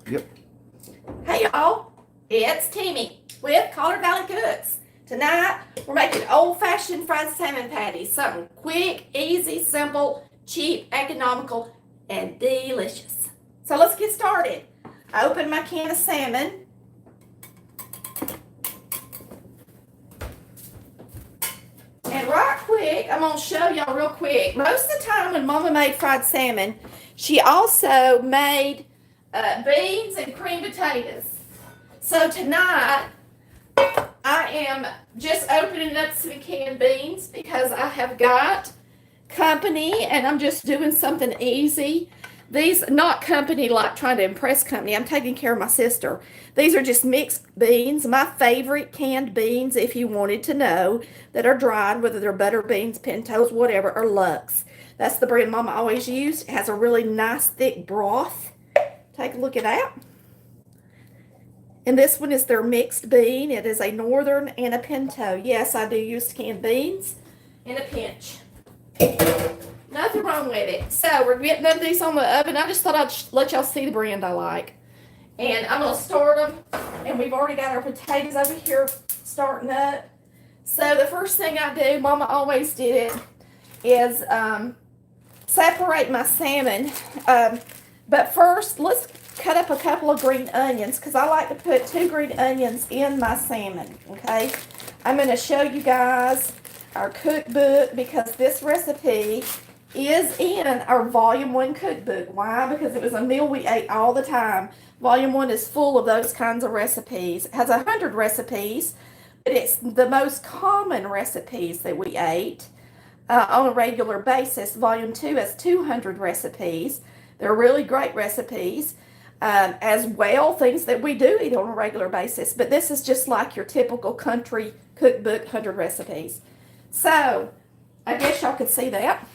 Yep. Hey y'all, it's Timmy with Collar Valley Cooks. Tonight we're making old-fashioned fried salmon patties. Something quick, easy, simple, cheap, economical, and delicious. So let's get started. I opened my can of salmon. And right quick, I'm gonna show y'all real quick. Most of the time when Mama made fried salmon, she also made beans and cream potatoes. So tonight, I am just opening up some canned beans because I have got company and I'm just doing something easy. These, not company like trying to impress company. I'm taking care of my sister. These are just mixed beans, my favorite canned beans, if you wanted to know, that are dried, whether they're butter beans, pintos, whatever, or Lux. That's the brand Mama always used. It has a really nice thick broth. Take a look at that. And this one is their mixed bean. It is a northern and a pinto. Yes, I do use canned beans in a pinch. Nothing wrong with it. So we're getting up these on the oven. I just thought I'd let y'all see the brand I like. And I'm going to start them. And we've already got our potatoes over here starting up. So the first thing I do, Mama always did it, is separate my salmon. But first, let's cut up a couple of green onions because I like to put 2 green onions in my salmon, okay? I'm going to show you guys our cookbook because this recipe is in our Volume 1 cookbook. Why? Because it was a meal we ate all the time. Volume 1 is full of those kinds of recipes. It has 100 recipes, but it's the most common recipes that we ate on a regular basis. Volume 2 has 200 recipes. They're really great recipes as well, things that we do eat on a regular basis. But this is just like your typical country cookbook, 100 recipes. So, I guess y'all could see that.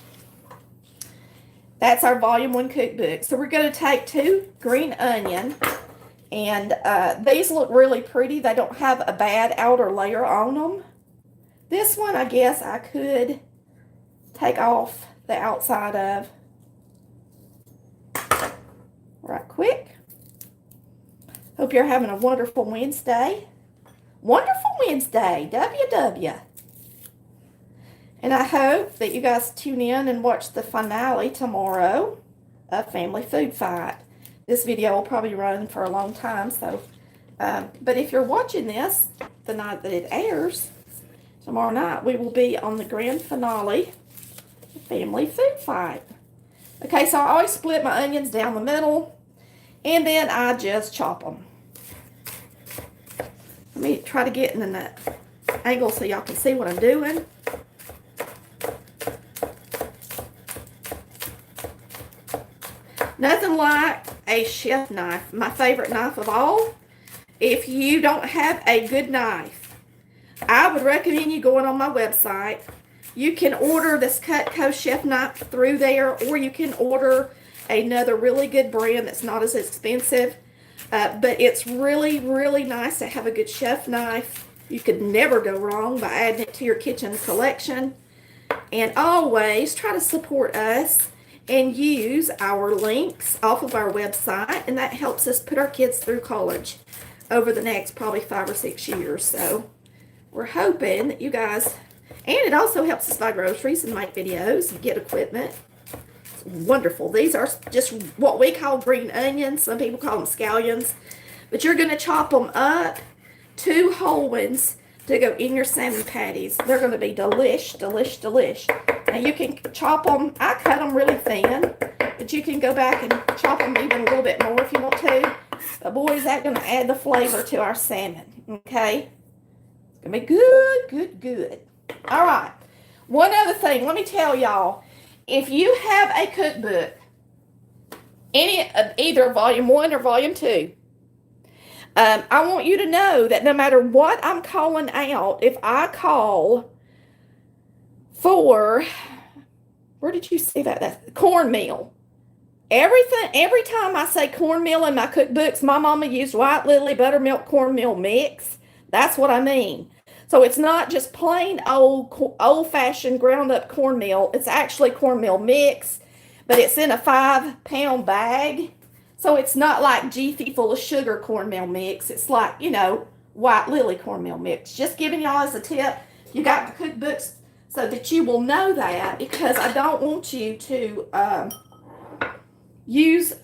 That's our Volume 1 cookbook. So we're going to take 2 green onion. And these look really pretty. They don't have a bad outer layer on them. This one, I guess I could take off the outside of right quick. Hope you're having a wonderful Wednesday. Wonderful Wednesday, WW. And I hope that you guys tune in and watch the finale tomorrow of Family Food Fight. This video will probably run for a long time, so but if you're watching this the night that it airs, tomorrow night we will be on the grand finale of Family Food Fight. Okay, so I always split my onions down the middle, and then I just chop them. Let me try to get in the angle so y'all can see what I'm doing. Nothing like a chef knife, my favorite knife of all. If you don't have a good knife, I would recommend you going on my website. You can order this Cutco chef knife through there, or you can order another really good brand that's not as expensive. But it's really, really nice to have a good chef knife. You could never go wrong by adding it to your kitchen collection. And always try to support us and use our links off of our website. And that helps us put our kids through college over the next probably 5 or 6 years. So we're hoping that you guys... And it also helps us buy groceries and make videos and get equipment. It's wonderful. These are just what we call green onions. Some people call them scallions. But you're going to chop them up, 2 whole ones, to go in your salmon patties. They're going to be delish, delish, delish. Now you can chop them. I cut them really thin. But you can go back and chop them even a little bit more if you want to. But boy, is that going to add the flavor to our salmon. Okay? It's going to be good, good, good. All right, one other thing, let me tell y'all, if you have a cookbook, either Volume 1 or Volume 2, I want you to know that no matter what I'm calling out, if I call for, where did you see that? That's cornmeal. Every time I say cornmeal in my cookbooks, my mama used White Lily buttermilk cornmeal mix. That's what I mean. So it's not just plain old-fashioned ground-up cornmeal. It's actually cornmeal mix, but it's in a 5-pound bag. So it's not like Jiffy full of sugar cornmeal mix. It's like, White Lily cornmeal mix. Just giving y'all as a tip. You got the cookbooks so that you will know that, because I don't want you to use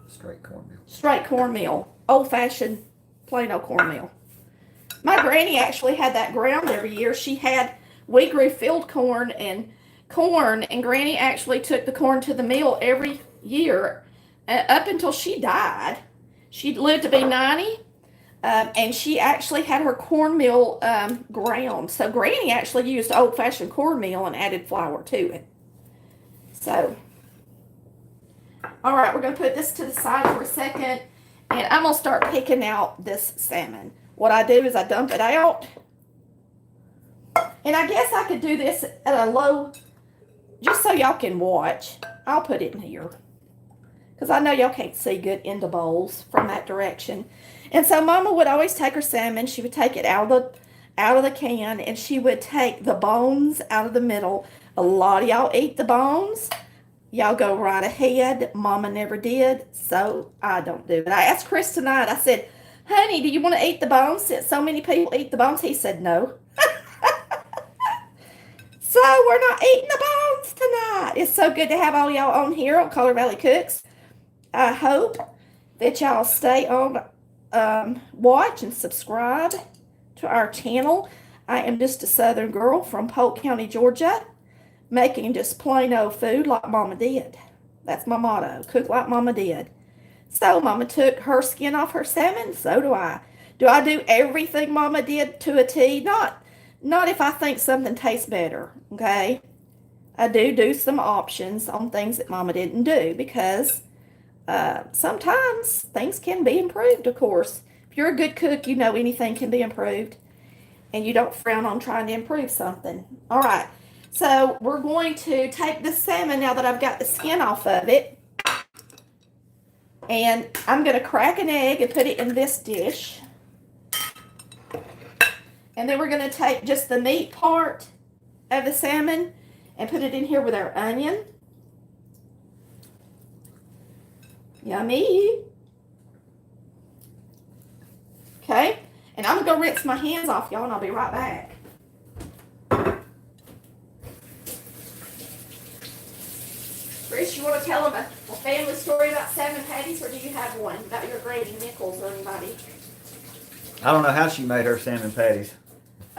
straight cornmeal. Old-fashioned, plain old cornmeal. My granny actually had that ground every year. We grew field corn, and Granny actually took the corn to the mill every year up until she died. She lived to be 90, and she actually had her cornmeal ground. So Granny actually used old-fashioned cornmeal and added flour to it. So, all right, we're going to put this to the side for a second, and I'm going to start picking out this salmon. What I do is I dump it out, and I guess I could do this at a low, just so y'all can watch. I'll put it in here, because I know y'all can't see good in the bowls from that direction. And so Mama would always take her salmon. She would take it out of the can, and she would take the bones out of the middle. A lot of y'all eat the bones. Y'all go right ahead. Mama never did, so I don't do it. I asked Chris tonight, I said, honey, do you want to eat the bones since so many people eat the bones? He said no. So we're not eating the bones tonight. It's so good to have all y'all on here on Color Valley Cooks. I hope that y'all stay on, watch and subscribe to our channel. I am just a Southern girl from Polk County, Georgia, making just plain old food like Mama did. That's my motto, cook like Mama did. So Mama took her skin off her salmon, so do I. Do I do everything Mama did to a T? Not if I think something tastes better, okay? I do some options on things that Mama didn't do, because sometimes things can be improved, of course. If you're a good cook, you know anything can be improved, and you don't frown on trying to improve something. All right, so we're going to take the salmon now that I've got the skin off of it, and I'm going to crack an egg and put it in this dish. And then we're going to take just the meat part of the salmon and put it in here with our onion. Yummy. Okay. And I'm going to go rinse my hands off, y'all, and I'll be right back. Chris, you want to tell them a family story about salmon patties, or do you have one about your Granny Nichols or anybody? I don't know how she made her salmon patties.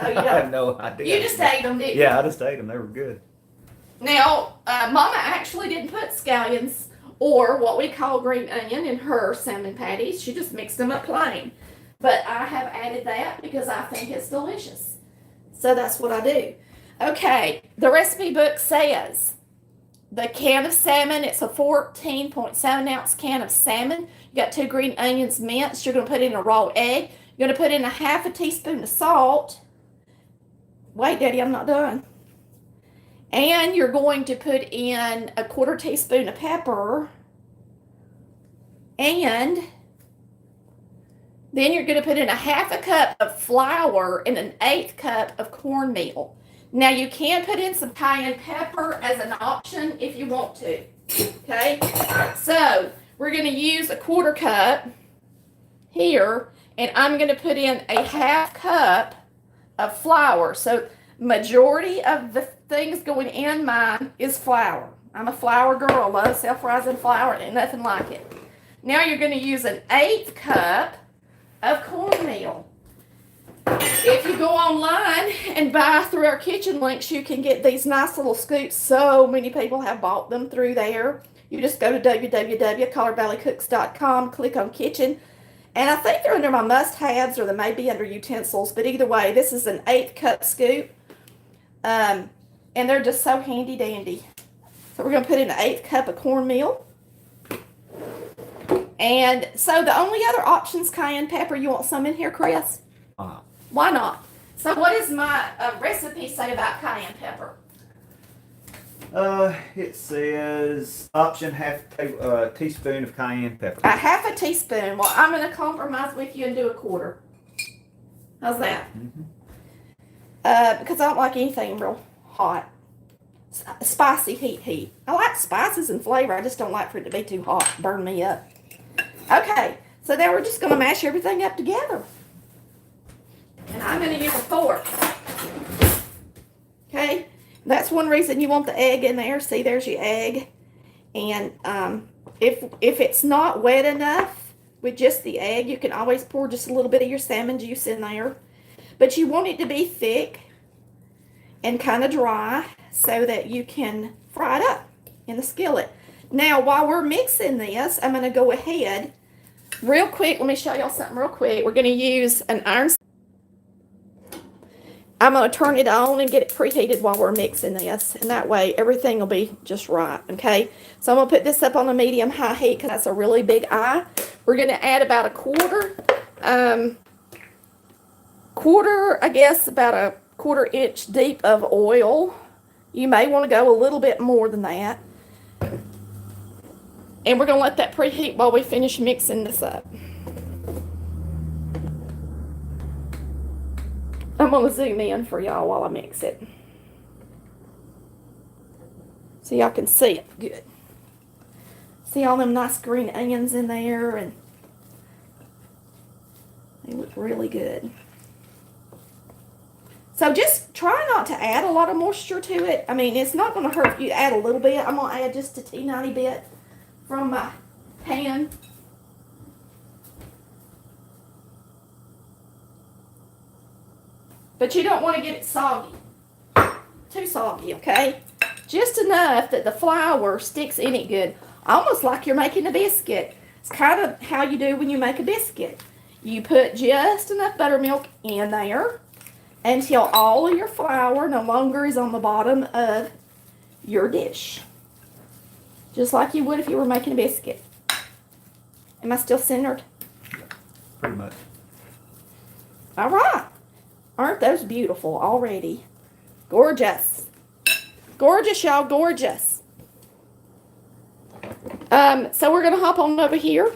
Oh, you don't? I have no idea. You just ate them, didn't you? Yeah, I just ate them. They were good. Now, Mama actually didn't put scallions or what we call green onion in her salmon patties. She just mixed them up plain. But I have added that because I think it's delicious. So that's what I do. Okay, the recipe book says the can of salmon, it's a 14.7 ounce can of salmon. You got 2 green onions minced. You're going to put in a raw egg. You're going to put in a half a teaspoon of salt. Wait, Daddy, I'm not done. And you're going to put in a 1/4 teaspoon of pepper. And then you're going to put in a half a cup of flour and an 1/8 cup of cornmeal. Now, you can put in some cayenne pepper as an option if you want to. Okay? So, we're going to use a 1/4 cup here. And I'm going to put in a half cup of flour. So majority of the things going in mine is flour. I'm a flour girl. I love self-rising flour. Ain't nothing like it. Now you're going to use an 1/8 cup of cornmeal. If you go online and buy through our kitchen links, you can get these nice little scoops. So many people have bought them through there. You just go to www.colorvalleycooks.com, click on kitchen. And I think they're under my must-haves, or they may be under utensils. But either way, this is an 1/8 cup scoop. And they're just so handy-dandy. So we're going to put in an 1/8 cup of cornmeal. And so the only other option is cayenne pepper. You want some in here, Chris? Why not? So what does my recipe say about cayenne pepper? It says option half teaspoon of cayenne pepper. A half a teaspoon. Well, I'm going to compromise with you and do a 1/4. How's that? Mm-hmm. Because I don't like anything real hot. spicy heat. I like spices and flavor. I just don't like for it to be too hot. Burn me up. Okay, so now we're just going to mash everything up together. And I'm going to use a fork. Okay, that's one reason you want the egg in there. See, there's your egg. And if it's not wet enough with just the egg, you can always pour just a little bit of your salmon juice in there. But you want it to be thick and kind of dry so that you can fry it up in the skillet. Now, while we're mixing this, I'm going to go ahead real quick. Let me show y'all something real quick. We're going to use an iron. I'm going to turn it on and get it preheated while we're mixing this. And that way, everything will be just right, okay? So I'm going to put this up on a medium-high heat because that's a really big eye. We're going to add about a quarter, I guess, about a 1/4 inch deep of oil. You may want to go a little bit more than that. And we're going to let that preheat while we finish mixing this up. I'm going to zoom in for y'all while I mix it, so y'all can see it good. See all them nice green onions in there, and they look really good. So just try not to add a lot of moisture to it. I mean, it's not going to hurt if you add a little bit. I'm going to add just a teeny bit from my pan. But you don't want to get it soggy. Too soggy, okay? Just enough that the flour sticks in it good. Almost like you're making a biscuit. It's kind of how you do when you make a biscuit. You put just enough buttermilk in there until all of your flour no longer is on the bottom of your dish. Just like you would if you were making a biscuit. Am I still centered? Pretty much. All right. Aren't those beautiful already? Gorgeous. Gorgeous, y'all. Gorgeous. So we're going to hop on over here.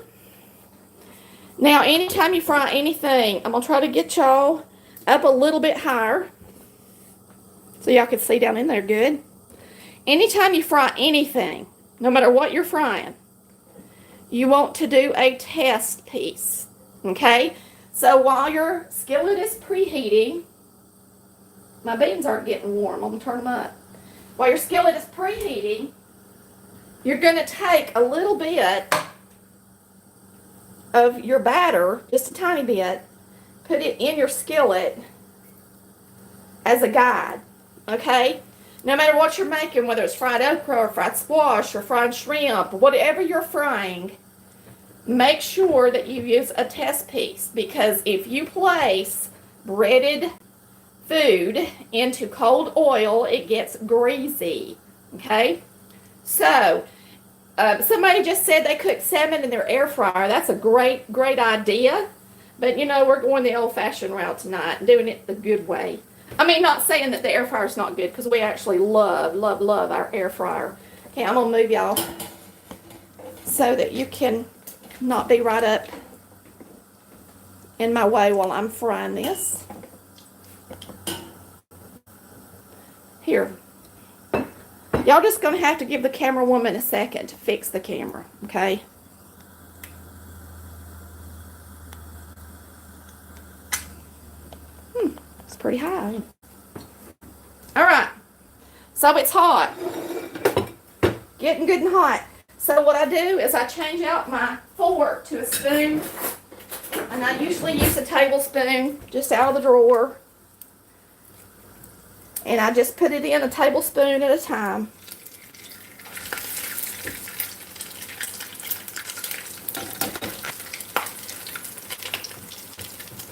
Now, anytime you fry anything, I'm going to try to get y'all up a little bit higher so y'all can see down in there good. Anytime you fry anything, no matter what you're frying, you want to do a test piece, okay? So while your skillet is preheating, my beans aren't getting warm. I'm going to turn them up. While your skillet is preheating, you're going to take a little bit of your batter, just a tiny bit, put it in your skillet as a guide, okay? No matter what you're making, whether it's fried okra or fried squash or fried shrimp, whatever you're frying, make sure that you use a test piece, because if you place breaded food into cold oil, it gets greasy, okay? So, somebody just said they cooked salmon in their air fryer. That's a great idea. But, you know, we're going the old-fashioned route tonight, doing it the good way. I mean, not saying that the air fryer is not good, because we actually love our air fryer. Okay, I'm going to move y'all so that you can not be right up in my way while I'm frying this. Here. Y'all just going to have to give the camera woman a second to fix the camera, okay? It's pretty high. All right. So it's hot. Getting good and hot. So what I do is I change out my fork to a spoon. And I usually use a tablespoon just out of the drawer. And I just put it in a tablespoon at a time.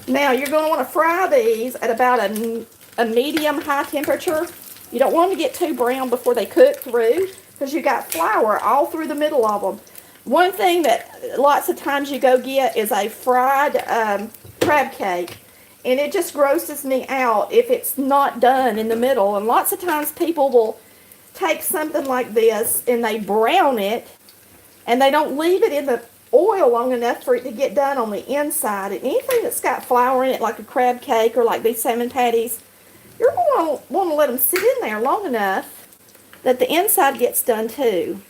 Now you're going to want to fry these at about a medium-high temperature. You don't want them to get too brown before they cook through, because you got flour all through the middle of them. One thing that lots of times you go get is a fried crab cake. And it just grosses me out if it's not done in the middle. And lots of times people will take something like this and they brown it. And they don't leave it in the oil long enough for it to get done on the inside. And anything that's got flour in it, like a crab cake or like these salmon patties, you're going to want to let them sit in there long enough that the inside gets done too.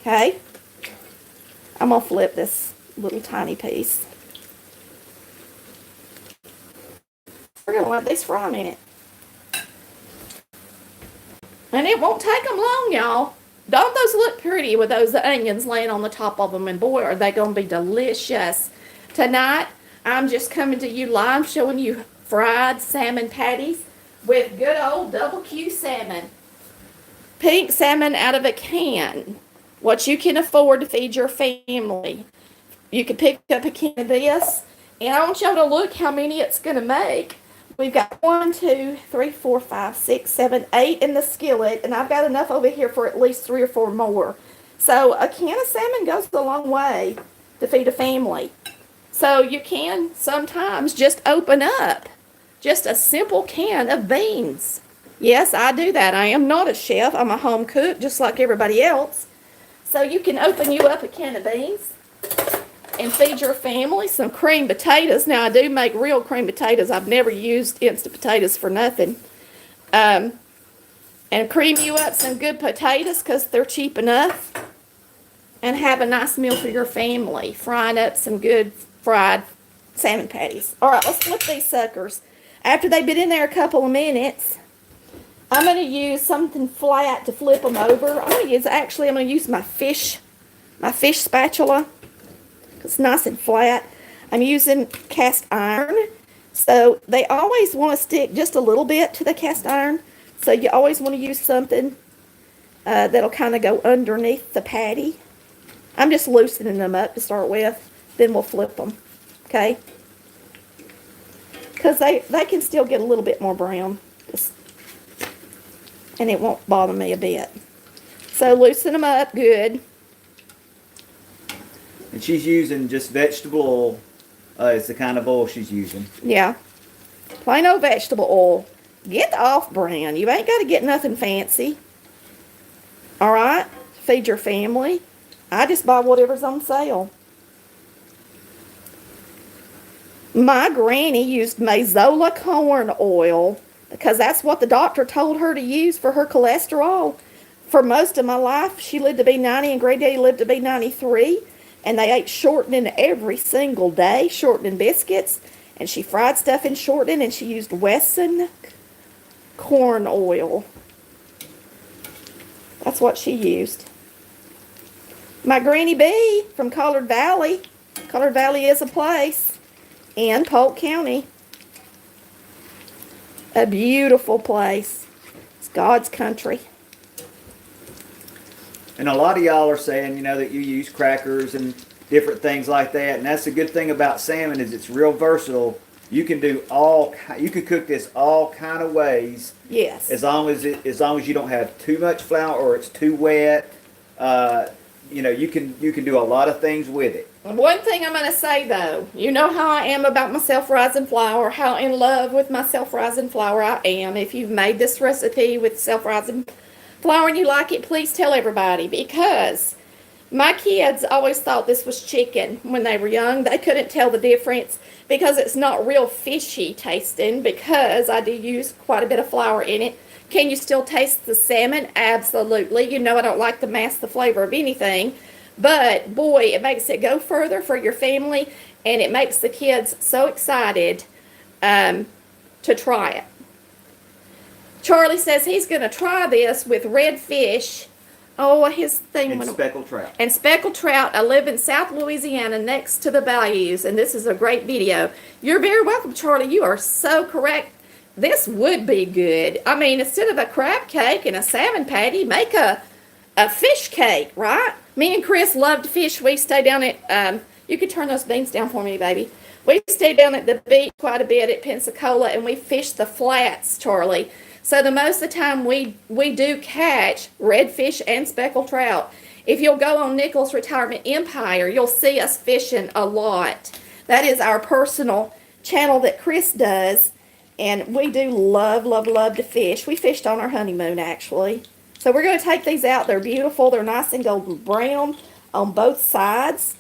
Okay? I'm going to flip this little tiny piece. We're going to let these fry a minute. And it won't take them long, y'all. Don't those look pretty with those onions laying on the top of them? And boy, are they going to be delicious. Tonight, I'm just coming to you live showing you fried salmon patties with good old double Q salmon. Pink salmon out of a can. What you can afford to feed your family. You can pick up a can of this. And I want y'all to look how many it's going to make. We've got 1, 2, 3, 4, 5, 6, 7, 8 in the skillet, and I've got enough over here for at least 3 or 4 more. So a can of salmon goes a long way to feed a family. So you can sometimes just open up just a simple can of beans. Yes, I do that. I am not a chef. I'm a home cook just like everybody else. So you can open you up a can of beans and feed your family some cream potatoes. Now, I do make real cream potatoes. I've never used instant potatoes for nothing. And cream you up some good potatoes because they're cheap enough. And have a nice meal for your family. Frying up some good fried salmon patties. All right, let's flip these suckers. After they've been in there a couple of minutes, I'm going to use something flat to flip them over. I'm going to use my fish spatula. It's nice and flat. I'm using cast iron. So they always want to stick just a little bit to the cast iron. So you always want to use something that'll kind of go underneath the patty. I'm just loosening them up to start with. Then we'll flip them. Okay? Because they can still get a little bit more brown. And it won't bother me a bit. So loosen them up good. And she's using just vegetable oil. It's the kind of oil she's using. Yeah. Plain old vegetable oil. Get the off-brand. You ain't got to get nothing fancy. Alright? Feed your family. I just buy whatever's on sale. My granny used Mazola corn oil because that's what the doctor told her to use for her cholesterol. For most of my life, she lived to be 90 and Granddaddy lived to be 93. And they ate shortening every single day, shortening biscuits. And she fried stuff in shortening, and she used Wesson corn oil. That's what she used. My Granny B from Collard Valley. Collard Valley is a place in Polk County. A beautiful place. It's God's country. And a lot of y'all are saying, that you use crackers and different things like that. And that's the good thing about salmon is it's real versatile. You can cook this all kind of ways. Yes. As long as you don't have too much flour or it's too wet. You can do a lot of things with it. One thing I'm going to say though, you know how I am about my self-rising flour, how in love with my self-rising flour I am. If you've made this recipe with self-rising flour and you like it, please tell everybody, because my kids always thought this was chicken when they were young. They couldn't tell the difference because it's not real fishy tasting because I do use quite a bit of flour in it. Can you still taste the salmon? Absolutely. You know I don't like to mask the flavor of anything, but boy, it makes it go further for your family, and it makes the kids so excited to try it. Charlie says he's going to try this with red fish. Oh, his thing. And speckled trout. And speckled trout. I live in South Louisiana next to the bayous, and this is a great video. You're very welcome, Charlie. You are so correct. This would be good. I mean, instead of a crab cake and a salmon patty, make a fish cake, right? Me and Chris loved fish. We stay down at, you could turn those beans down for me, baby. We stay down at the beach quite a bit at Pensacola, and we fish the flats, Charlie. So the most of the time we do catch redfish and speckled trout. If you'll go on Nichols Retirement Empire, you'll see us fishing a lot. That is our personal channel that Chris does. And we do love, love, love to fish. We fished on our honeymoon, actually. So we're going to take these out. They're beautiful. They're nice and golden brown on both sides.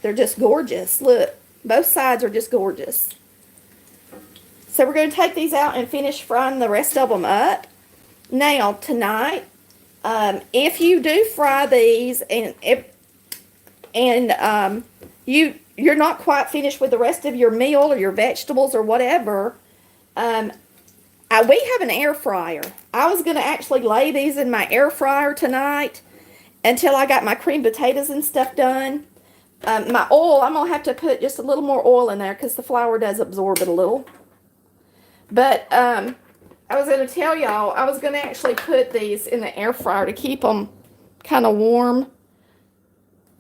They're just gorgeous. Look, both sides are just gorgeous. So we're going to take these out and finish frying the rest of them up. Now, tonight, If you do fry these you're not quite finished with the rest of your meal or your vegetables or whatever, we have an air fryer. I was going to actually lay these in my air fryer tonight until I got my cream potatoes and stuff done. My oil, I'm going to have to put just a little more oil in there because the flour does absorb it a little. But I was going to tell y'all, I was going to actually put these in the air fryer to keep them kind of warm.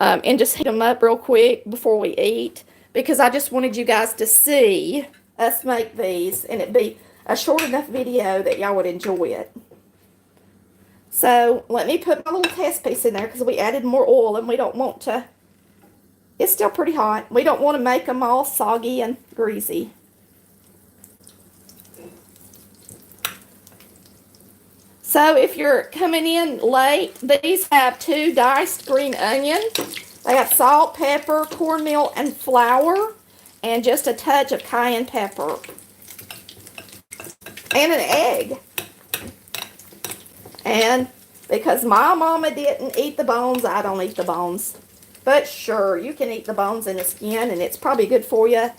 And just heat them up real quick before we eat, because I just wanted you guys to see us make these, and it'd be a short enough video that y'all would enjoy it. So let me put my little test piece in there because we added more oil and we don't want to, it's still pretty hot. We don't want to make them all soggy and greasy. So if you're coming in late, these have 2 diced green onions. They have salt, pepper, cornmeal, and flour, and just a touch of cayenne pepper. And an egg. And because my mama didn't eat the bones, I don't eat the bones. But sure, you can eat the bones and the skin, and it's probably good for you.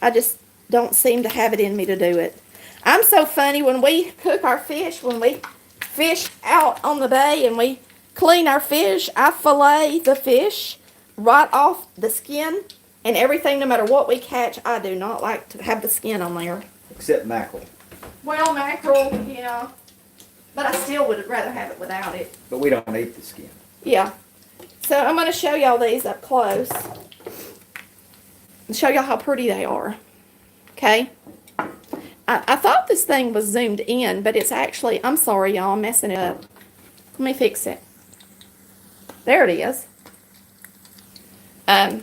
I just don't seem to have it in me to do it. I'm so funny when we cook our fish, when we fish out on the bay and we clean our fish, I fillet the fish right off the skin and everything. No matter what we catch, I do not like to have the skin on there. Except mackerel. Well, mackerel, yeah, but I still would rather have it without it. But we don't eat the skin. Yeah. So I'm going to show y'all these up close and show y'all how pretty they are. Okay. I thought this thing was zoomed in, but it's actually, I'm sorry, y'all, I'm messing it up. Let me fix it. There it is. There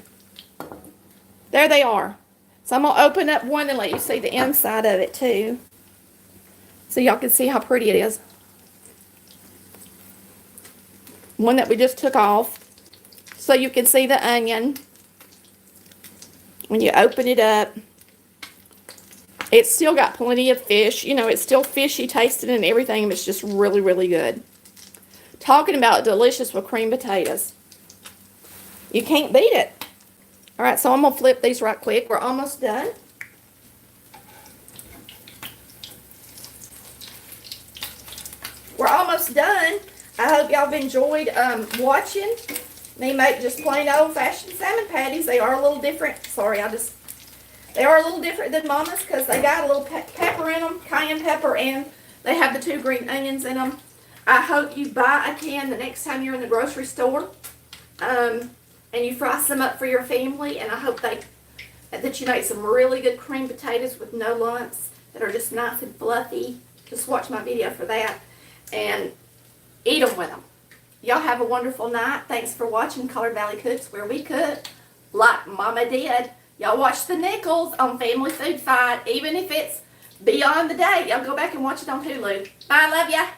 they are. So I'm going to open up one and let you see the inside of it, too. So y'all can see how pretty it is. One that we just took off. So you can see the onion. When you open it up, it's still got plenty of fish. You know, it's still fishy tasting and everything. But it's just really, really good. Talking about delicious with cream potatoes. You can't beat it. All right, so I'm going to flip these right quick. We're almost done. We're almost done. I hope y'all have enjoyed watching me make just plain old-fashioned salmon patties. They are a little different. Sorry, they are a little different than Mama's because they got a little pepper in them, cayenne pepper, and they have the 2 green onions in them. I hope you buy a can the next time you're in the grocery store, and you fry some up for your family. And I hope that you make some really good cream potatoes with no lumps that are just nice and fluffy. Just watch my video for that, and eat them with them. Y'all have a wonderful night. Thanks for watching Colored Valley Cooks, where we cook like Mama did. Y'all watch the Nichols on Family Food Fight. Even if it's beyond the date, y'all go back and watch it on Hulu. Bye, love ya.